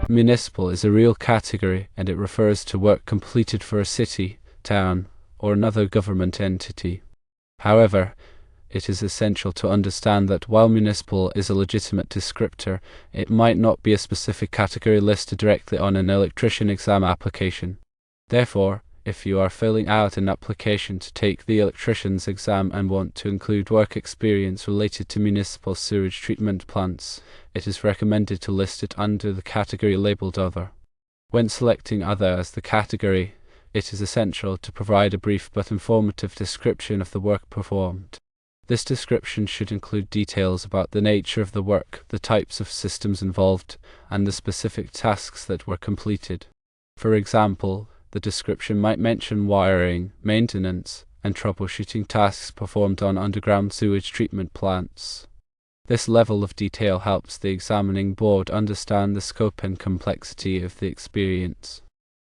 Municipal is a real category, and it refers to work completed for a city, town, or another government entity. However, it is essential to understand that while municipal is a legitimate descriptor, it might not be a specific category listed directly on an electrician exam application. Therefore, if you are filling out an application to take the electrician's exam and want to include work experience related to municipal sewage treatment plants, it is recommended to list it under the category labeled Other. When selecting Other as the category, it is essential to provide a brief but informative description of the work performed. This description should include details about the nature of the work, the types of systems involved, and the specific tasks that were completed. For example, the description might mention wiring, maintenance, and troubleshooting tasks performed on underground sewage treatment plants. This level of detail helps the examining board understand the scope and complexity of the experience.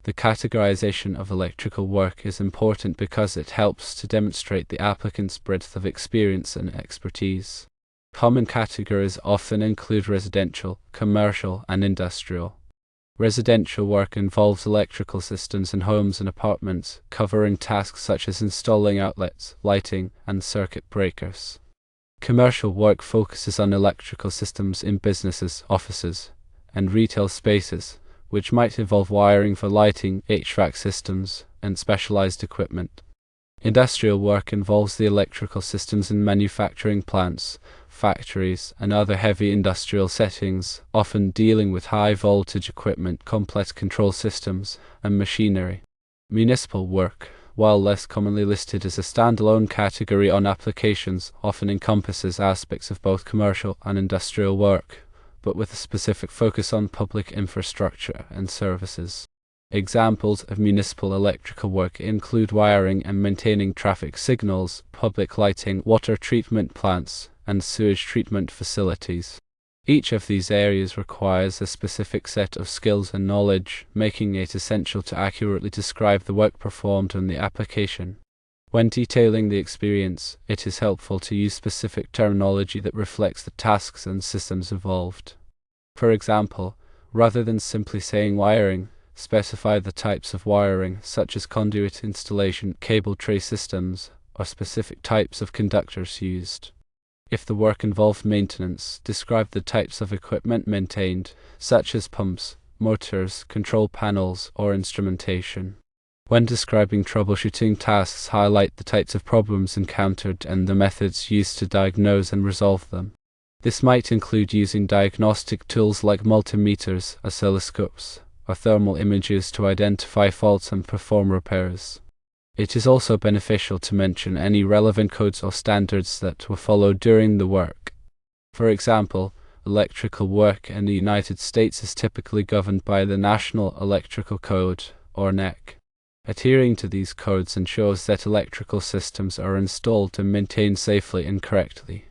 The categorization of electrical work is important because it helps to demonstrate the applicant's breadth of experience and expertise. Common categories often include residential, commercial, and industrial. Residential work involves electrical systems in homes and apartments, covering tasks such as installing outlets, lighting, and circuit breakers. Commercial work focuses on electrical systems in businesses, offices, and retail spaces, which might involve wiring for lighting, HVAC systems, and specialized equipment. Industrial work involves the electrical systems in manufacturing plants, factories, and other heavy industrial settings, often dealing with high-voltage equipment, complex control systems, and machinery. Municipal work, while less commonly listed as a standalone category on applications, often encompasses aspects of both commercial and industrial work, but with a specific focus on public infrastructure and services. Examples of municipal electrical work include wiring and maintaining traffic signals, public lighting, water treatment plants, and sewage treatment facilities. Each of these areas requires a specific set of skills and knowledge, making it essential to accurately describe the work performed on the application. When detailing the experience, it is helpful to use specific terminology that reflects the tasks and systems involved. For example, rather than simply saying wiring, specify the types of wiring, such as conduit installation, cable tray systems, or specific types of conductors used. If the work involved maintenance, describe the types of equipment maintained, such as pumps, motors, control panels, or instrumentation. When describing troubleshooting tasks, highlight the types of problems encountered and the methods used to diagnose and resolve them. This might include using diagnostic tools like multimeters, oscilloscopes, or thermal images to identify faults and perform repairs. It is also beneficial to mention any relevant codes or standards that were followed during the work. For example, electrical work in the United States is typically governed by the National Electrical Code, or NEC. Adhering to these codes ensures that electrical systems are installed and maintained safely and correctly.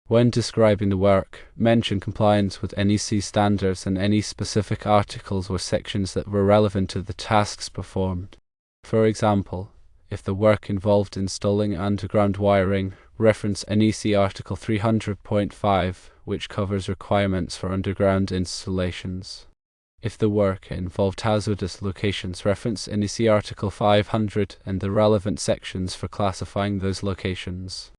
When describing the work, mention compliance with NEC standards and any specific articles or sections that were relevant to the tasks performed. For example, if the work involved installing underground wiring, reference NEC Article 300.5, which covers requirements for underground installations. If the work involved hazardous locations, reference NEC Article 500 and the relevant sections for classifying those locations.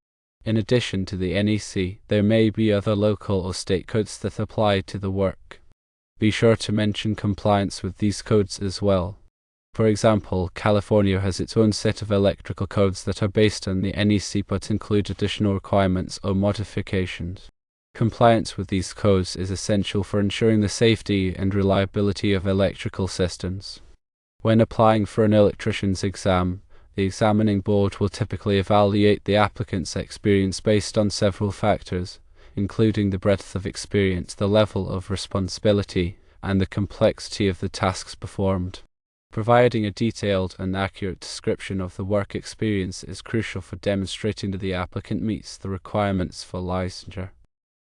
In addition to the NEC, there may be other local or state codes that apply to the work. Be sure to mention compliance with these codes as well. For example, California has its own set of electrical codes that are based on the NEC but include additional requirements or modifications. Compliance with these codes is essential for ensuring the safety and reliability of electrical systems. When applying for an electrician's exam, the examining board will typically evaluate the applicant's experience based on several factors, including the breadth of experience, the level of responsibility, and the complexity of the tasks performed. Providing a detailed and accurate description of the work experience is crucial for demonstrating that the applicant meets the requirements for licensure.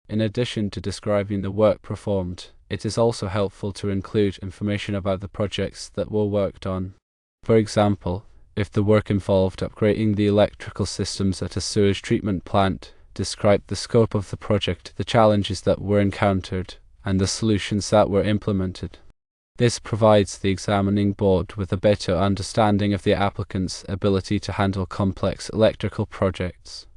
In addition to describing the work performed, it is also helpful to include information about the projects that were worked on. For example, if the work involved upgrading the electrical systems at a sewage treatment plant, describe the scope of the project, the challenges that were encountered, and the solutions that were implemented. This provides the examining board with a better understanding of the applicant's ability to handle complex electrical projects.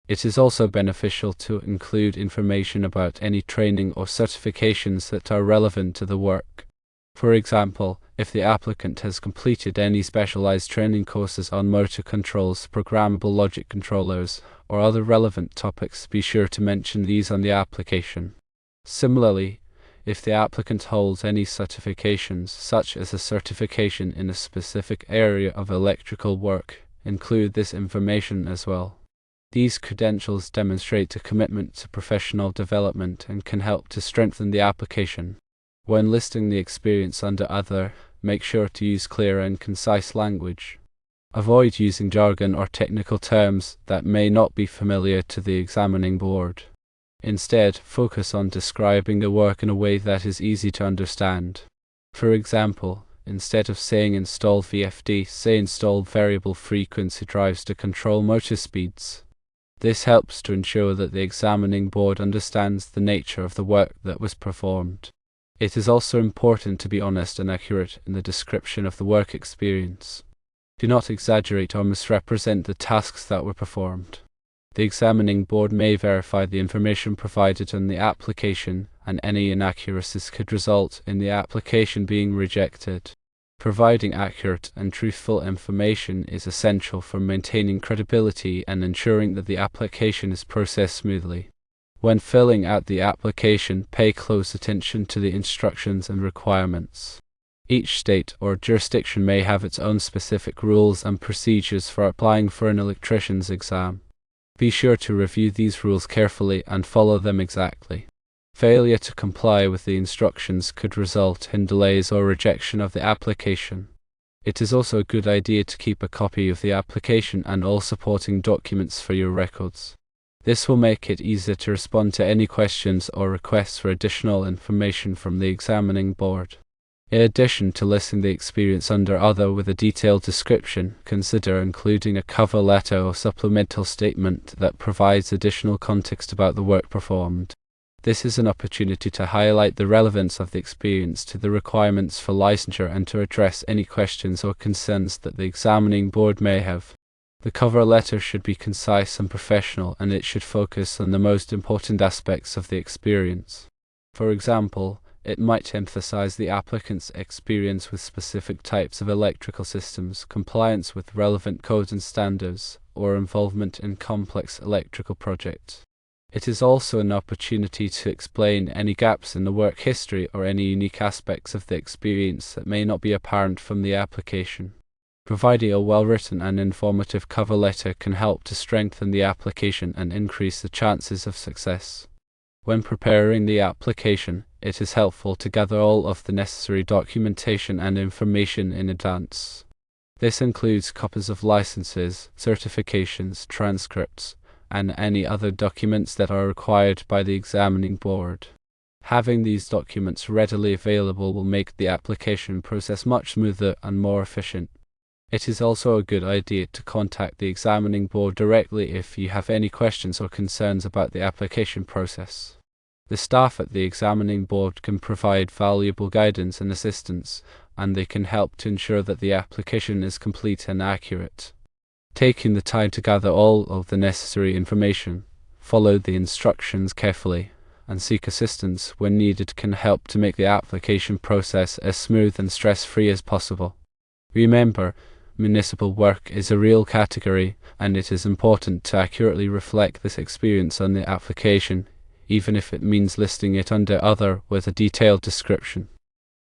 It is also beneficial to include information about any training or certifications that are relevant to the work. For example, if the applicant has completed any specialized training courses on motor controls, programmable logic controllers, or other relevant topics, be sure to mention these on the application. Similarly, if the applicant holds any certifications, such as a certification in a specific area of electrical work, include this information as well. These credentials demonstrate a commitment to professional development and can help to strengthen the application. When listing the experience under Other, make sure to use clear and concise language. Avoid using jargon or technical terms that may not be familiar to the examining board. Instead, focus on describing the work in a way that is easy to understand. For example, instead of saying install VFD, say install variable frequency drives to control motor speeds. This helps to ensure that the examining board understands the nature of the work that was performed. It is also important to be honest and accurate in the description of the work experience. Do not exaggerate or misrepresent the tasks that were performed. The examining board may verify the information provided in the application, and any inaccuracies could result in the application being rejected. Providing accurate and truthful information is essential for maintaining credibility and ensuring that the application is processed smoothly. When filling out the application, pay close attention to the instructions and requirements. Each state or jurisdiction may have its own specific rules and procedures for applying for an electrician's exam. Be sure to review these rules carefully and follow them exactly. Failure to comply with the instructions could result in delays or rejection of the application. It is also a good idea to keep a copy of the application and all supporting documents for your records. This will make it easier to respond to any questions or requests for additional information from the examining board. In addition to listing the experience under Other with a detailed description, consider including a cover letter or supplemental statement that provides additional context about the work performed. This is an opportunity to highlight the relevance of the experience to the requirements for licensure and to address any questions or concerns that the examining board may have. The cover letter should be concise and professional, and it should focus on the most important aspects of the experience. For example, it might emphasize the applicant's experience with specific types of electrical systems, compliance with relevant codes and standards, or involvement in complex electrical projects. It is also an opportunity to explain any gaps in the work history or any unique aspects of the experience that may not be apparent from the application. Providing a well-written and informative cover letter can help to strengthen the application and increase the chances of success. When preparing the application, it is helpful to gather all of the necessary documentation and information in advance. This includes copies of licenses, certifications, transcripts, and any other documents that are required by the examining board. Having these documents readily available will make the application process much smoother and more efficient. It is also a good idea to contact the examining board directly if you have any questions or concerns about the application process. The staff at the examining board can provide valuable guidance and assistance, and they can help to ensure that the application is complete and accurate. Taking the time to gather all of the necessary information, follow the instructions carefully, and seek assistance when needed can help to make the application process as smooth and stress-free as possible. Remember, municipal work is a real category, and it is important to accurately reflect this experience on the application, even if it means listing it under Other with a detailed description.